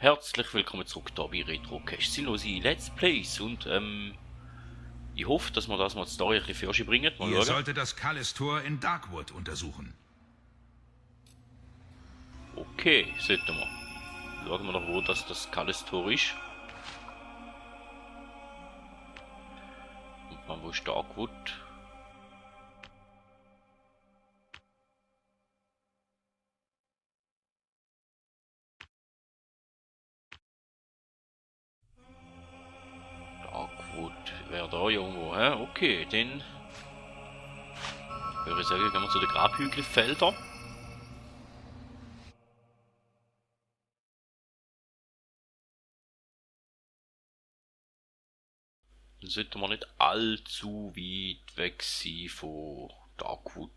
Herzlich willkommen zurück da bei Retrocache Sinnlose Let's Plays und ich hoffe, dass wir das mal die Story ein bisschen für bringen. Mal Ihr schauen. solltet das Callis-Tor in Darkwood untersuchen. Okay, sollten wir. Schauen wir noch, wo das Callis-Tor ist. Und mal, wo ist Darkwood? Darkwood wäre da irgendwo, hä? Okay, dann würde ich sagen, gehen wir zu den Grabhügelfeldern. Dann sollten wir nicht allzu weit weg sein von Darkwood.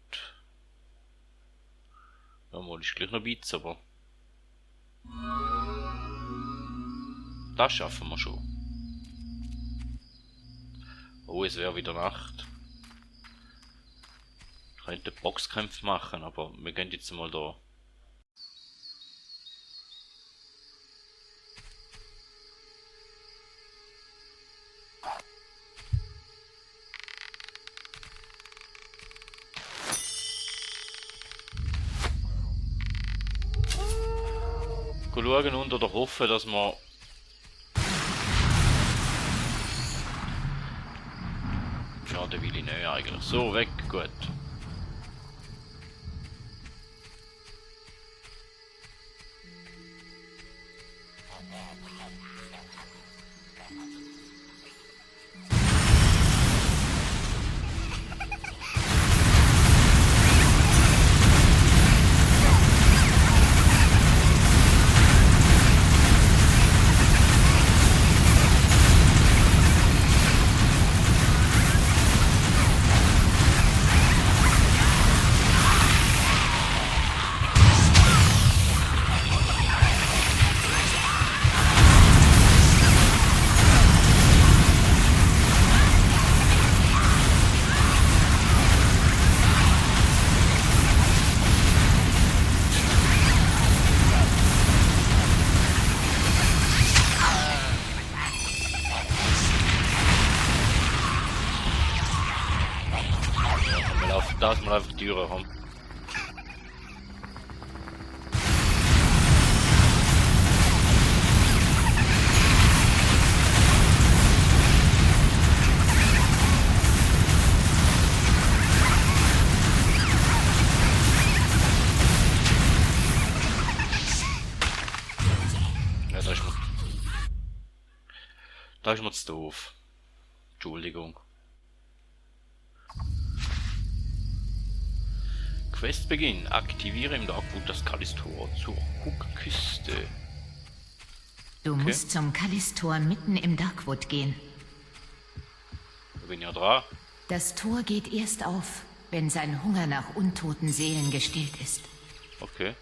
Ja, mal ist gleich noch ein bisschen, aber das schaffen wir schon. Oh, es wäre wieder Nacht. Ich könnte Boxkämpfe machen, aber wir gehen jetzt mal da. Schauen und oder hoffen, dass wir schade will ich nicht eigentlich. So, weg, gut. Dass wir einfach die Türen haben. Ja, da ist mir zu doof. Entschuldigung. Questbeginn. Aktiviere im Darkwood das Callis-Tor zur Cookküste. Du musst zum Callis-Tor mitten im Darkwood gehen. Da bin ich ja dran. Das Tor geht erst auf, wenn sein Hunger nach untoten Seelen gestillt ist. Okay.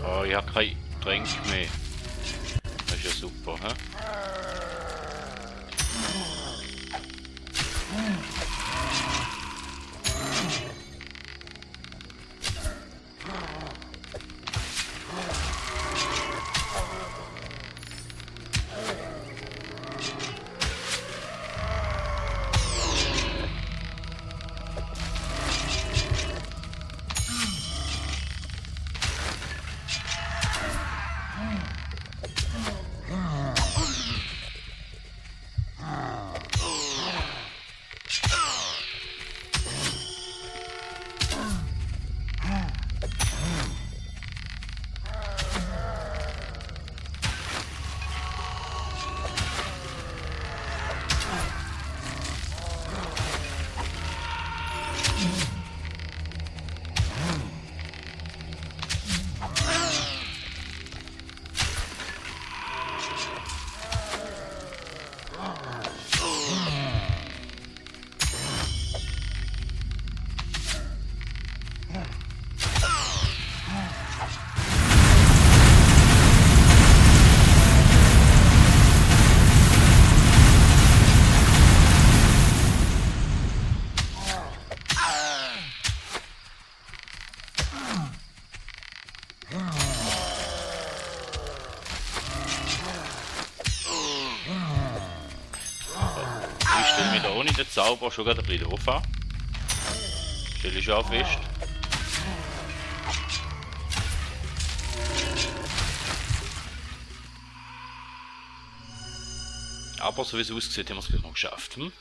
Oh, ich habe kein Tränk mehr. Das ist ja super, hä? ich mich da ohne den Zauber schon gerade ein bisschen doof an. Stelle ich auch fest. Aber so wie es aussieht, haben wir es gleich noch geschafft. Hm?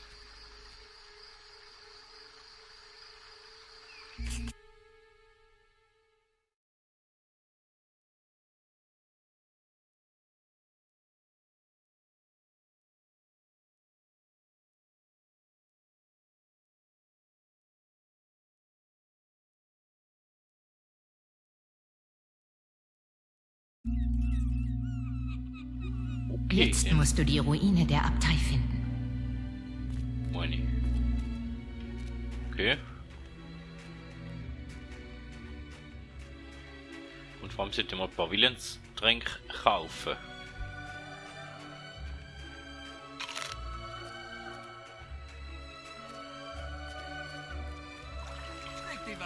Okay, Jetzt musst du die Ruine der Abtei finden. meine. Okay. Und vor allem sollte man ein paar Willenstränke kaufen.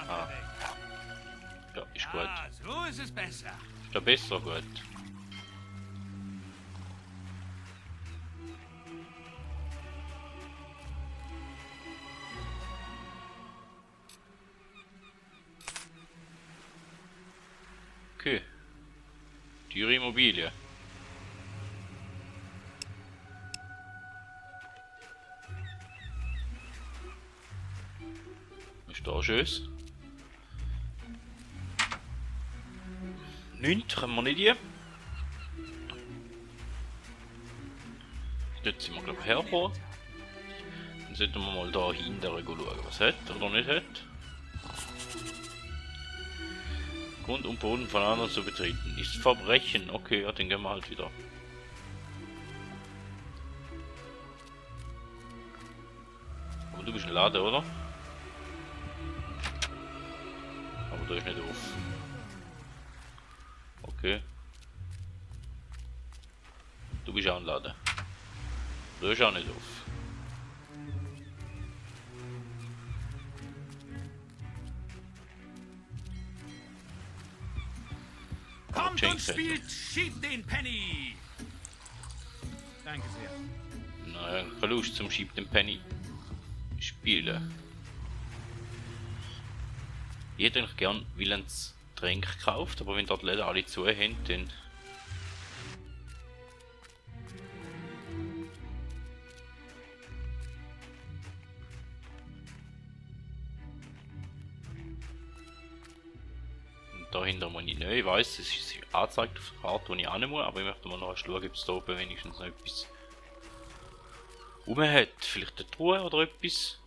Ah. Ja, ist gut. So ist es besser. Ist da besser gut. Okay. Teure Immobilie. Was ist da Schönes? Nichts können wir nicht hier. Dort sind wir glaube ich hergekommen. Dann sollten wir mal da hinten schauen, was es hat oder nicht hat. Grund und Boden von anderen zu betreten. Ist Verbrechen. Okay, ja, dann gehen wir halt wieder. Aber du bist ein Laden, oder? Aber da ist nicht auf. Okay. Du bist auch ein Laden. Da ist auch nicht auf. Kommt und spielt, schiebt den Penny! Danke sehr. Naja, keine Lust zum Schieb den Penny spielen. Ich hätte eigentlich gern Willenstränke gekauft, aber wenn dort leider alle zu haben, dann. Dahinter muss ich nicht. Ich weiß, es ist angezeigt auf der Karte, wo ich hin muss, aber ich möchte mal noch schauen, ob es da oben wenigstens noch etwas rum hat. Vielleicht eine Truhe oder etwas.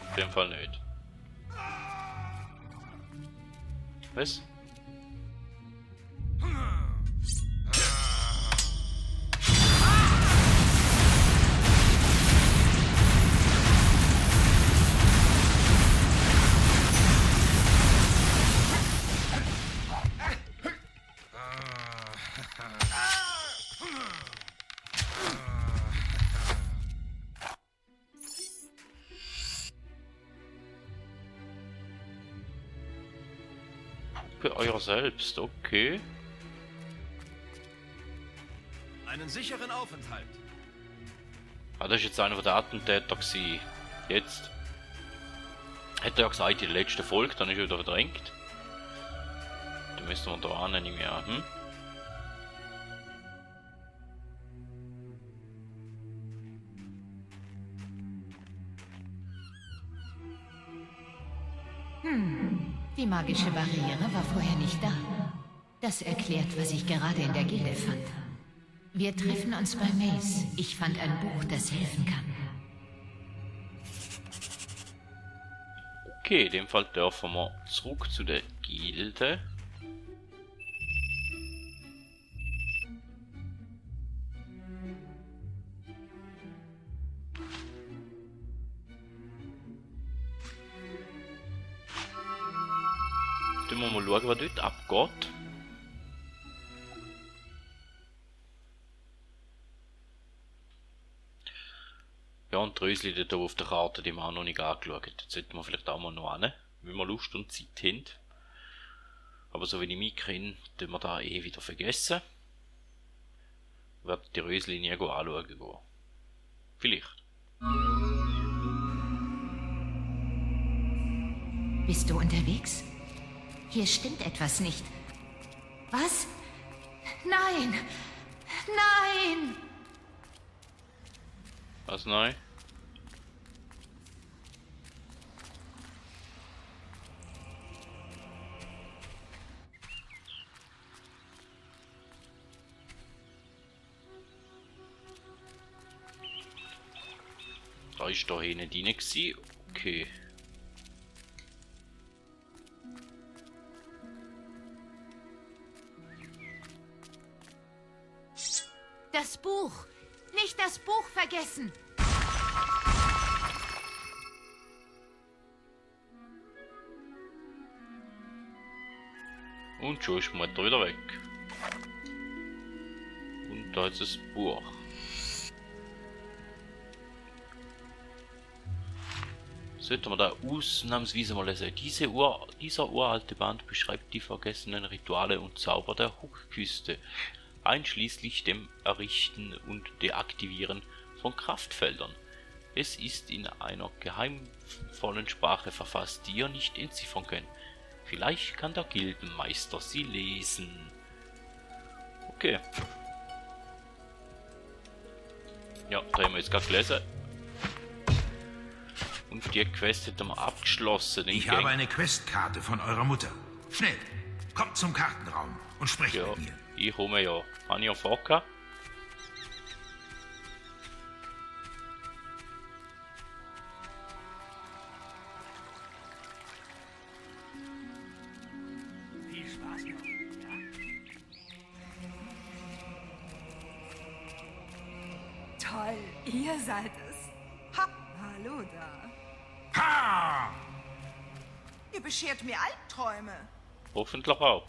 Auf jeden Fall nicht. Was? Für euer selbst, okay. Einen sicheren Aufenthalt. Ah, das ist jetzt einer von den Attentätern gewesen. Jetzt. Hätte er ja gesagt in der letzten Folge, dann ist er wieder verdrängt. Dann müssen wir da an nicht mehr. Die magische Barriere war vorher nicht da. Das erklärt, was ich gerade in der Gilde fand. Wir treffen uns bei Mace. Ich fand ein Buch, das helfen kann. Okay, in dem Fall dürfen wir zurück zu der Gilde. Dann müssen wir mal schauen, was dort abgeht. Ja, und die Rösli dort auf der Karte, die haben wir auch noch nicht angeschaut. Jetzt sollten wir vielleicht auch mal noch hin, wenn wir Lust und Zeit haben. Aber so wie ich mich kenne, tun wir da eh wieder vergessen. werde die Röslinie anschauen gehen. Vielleicht. Bist du unterwegs? Hier stimmt etwas nicht. Was? Nein! Nein! Was neu? Da ist da hinten drin gewesen. Okay. Das Buch! Nicht das Buch vergessen! Und schon ist die Mutter wieder weg. Und da ist das Buch. Sollten wir da ausnahmsweise mal lesen. Dieser uralte Band beschreibt die vergessenen Rituale und Zauber der Hookküste, einschließlich dem Errichten und Deaktivieren von Kraftfeldern. Es ist in einer geheimvollen Sprache verfasst, die ihr nicht entziffern könnt. Vielleicht kann der Gildenmeister sie lesen. Okay. Ja, da haben wir jetzt gerade gelesen. Und die Quest hätten wir abgeschlossen. Ich habe eine Questkarte von eurer Mutter. Schnell, kommt zum Kartenraum und sprecht Ja, mit mir. ich komme ja. Habe ich ja vorgehabt. Viel Spaß noch, ja? Toll, ihr seid es. Ha, hallo da. Ha! Ihr beschert mir Albträume. Hoffentlich auch.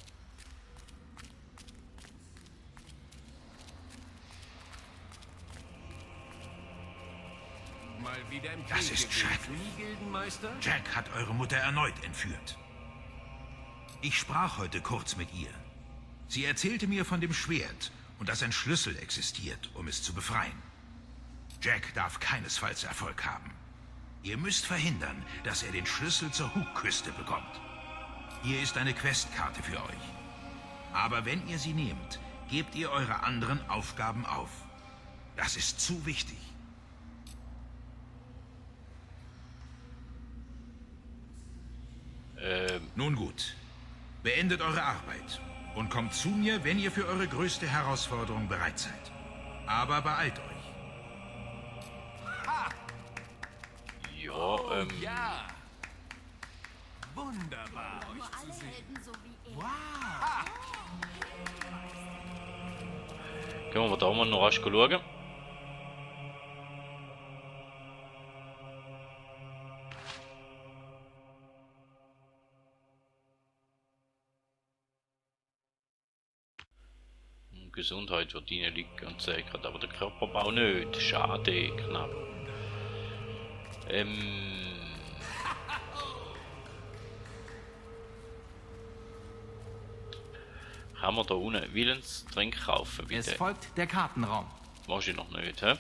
Mal wieder im Das Krieg ist gewesen, schrecklich. Gildenmeister? Jack hat eure Mutter erneut entführt. Ich sprach heute kurz mit ihr. Sie erzählte mir von dem Schwert und dass ein Schlüssel existiert, um es zu befreien. Jack darf keinesfalls Erfolg haben. Ihr müsst verhindern, dass er den Schlüssel zur Hookküste bekommt. Hier ist eine Questkarte für euch. Aber wenn ihr sie nehmt, gebt ihr eure anderen Aufgaben auf. Das ist zu wichtig. Nun gut. Beendet eure Arbeit und kommt zu mir, wenn ihr für eure größte Herausforderung bereit seid. Aber beeilt euch. Ja, Ja. Wunderbar, euch zu sehen. Wow. gehen wir da mal noch rasch schauen. Gesundheit wird ihnen liegen und sichert, aber der Körperbau nicht. Schade, knapp. Kann man da unten Willenstränk kaufen, bitte? Es folgt der Kartenraum. Wahrscheinlich noch nicht, hä?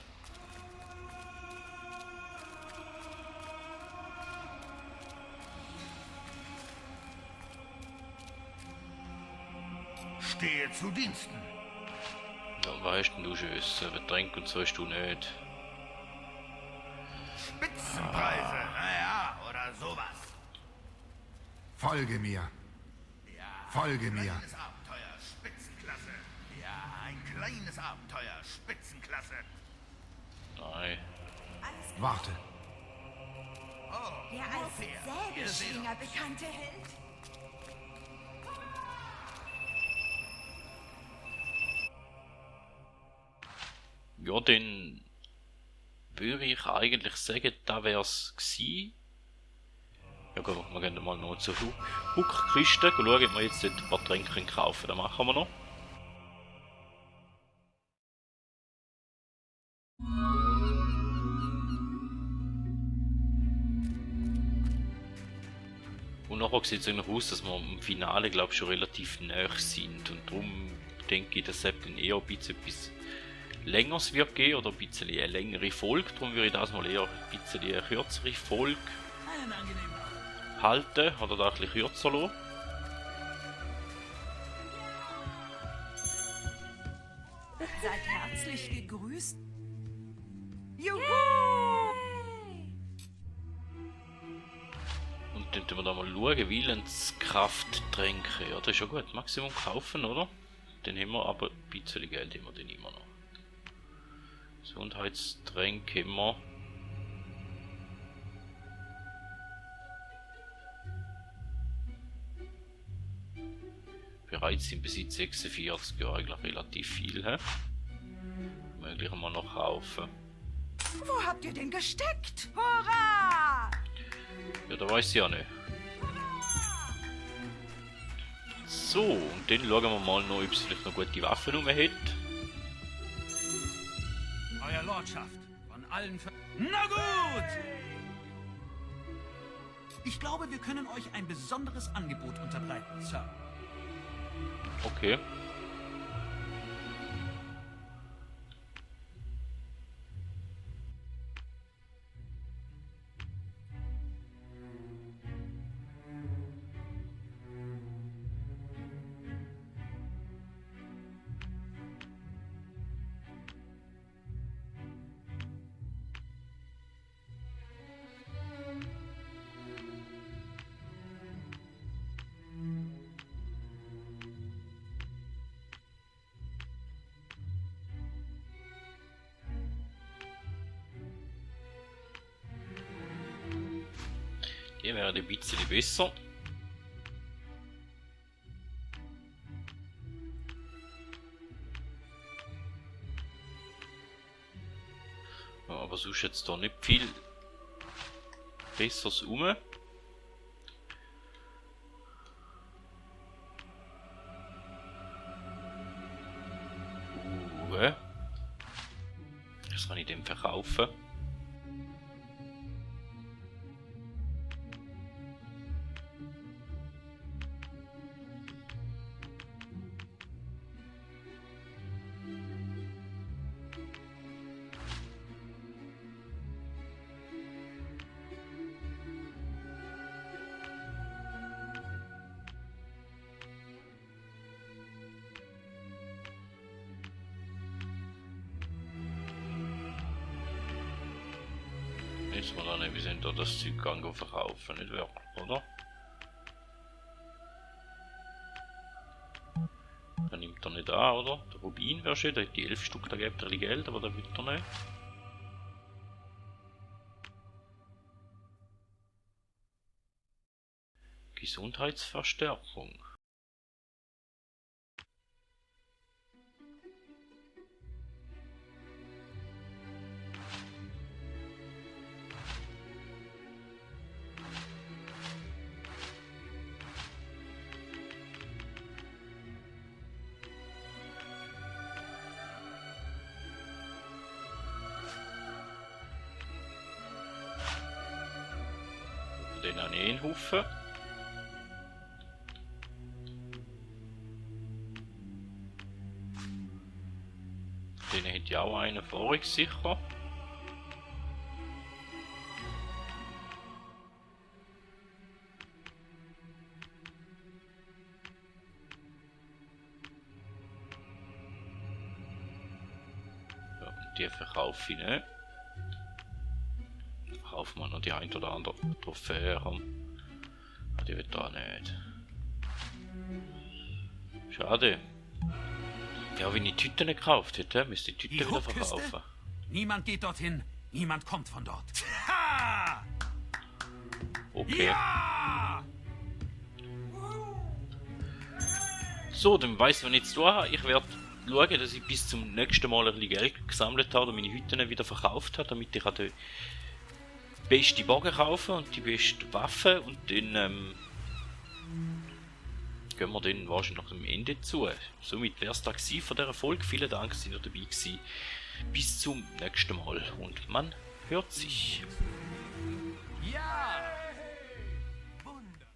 Stehe zu Diensten. Ja, was hast denn du schon essen? Getränk und so hast du nicht. Spitzenpreise, naja, oder sowas. Folge mir. Folge mir. Kleines Abenteuer, Spitzenklasse. Ja, ein kleines Abenteuer, Spitzenklasse. Nein. Warte. Der als Säbelschwinger bekannte Held. Ja, dann würde ich eigentlich sagen, da wär's gsi. Ja gut, wir gehen mal noch zur Hookküste, schauen, ob wir jetzt dort ein paar Tränke kaufen, das machen wir noch. Und nachher sieht es eigentlich aus, dass wir im Finale, glaube ich, schon relativ nahe sind. Und darum denke ich, dass es dann eher ein bisschen etwas länger es wird gehen oder ein bisschen eine längere Folge. Darum würde ich das mal eher ein bisschen eine kürzere Folge Einen angenehmen Abend. halten oder da ein bisschen kürzer lassen. Seid herzlich gegrüßt. Juhu! Und dann tun wir da mal schauen, Willenskrafttränke. Ja, das ist ja gut. Maximum kaufen, oder? Dann haben wir aber ein bisschen Geld haben wir dann immer noch. Gesundheitstränke haben wir. Bereits im Besitz 46, ja eigentlich relativ viel, hä? Möglich mal noch kaufen. Wo habt ihr den gesteckt? Hurra! Ja, da weiß ich ja nicht. So, und dann schauen wir mal noch, ob es vielleicht noch gute Waffen rum hat. Euer Lordschaft, von allen Na gut! Ich glaube, wir können euch ein besonderes Angebot unterbreiten, Sir. Okay. Die wäre ein bisschen besser. Ja, aber sonst jetzt da nicht viel Besseres rum. Das kann ich dem verkaufen. Jetzt mal dann, wir sind da das Zeug verkaufen, nicht wirklich, oder? Dann nimmt er nicht an, oder? Der Rubin wäre schön, der hat die 11 Stück, da gibt er die Geld, aber da will er nicht. Gesundheitsverstärkung. Den an einen Haufen. Den hätte ich auch einen vorig sicher. Ja, die verkaufe ich nicht. Kaufen wir noch die ein oder andere Trophäe haben. Ah, die wird da nicht. Schade. Ja, wenn ich die Tüten nicht gekauft hätte, müsste ich die Tüten wieder verkaufen. Niemand geht dorthin, niemand kommt von dort. Ha! Okay. Ja! So, dann weiss ich, was ich jetzt tun habe. Ich werde schauen, dass ich bis zum nächsten Mal ein bisschen Geld gesammelt habe und meine Hütten wieder verkauft habe, damit ich den beste Bogen kaufen und die beste Waffe und dann gehen wir dann wahrscheinlich nach dem Ende zu. Somit wäre es da gewesen von dieser Folge. Vielen Dank, dass ihr dabei gewesen. Bis zum nächsten Mal und man hört sich. Ja!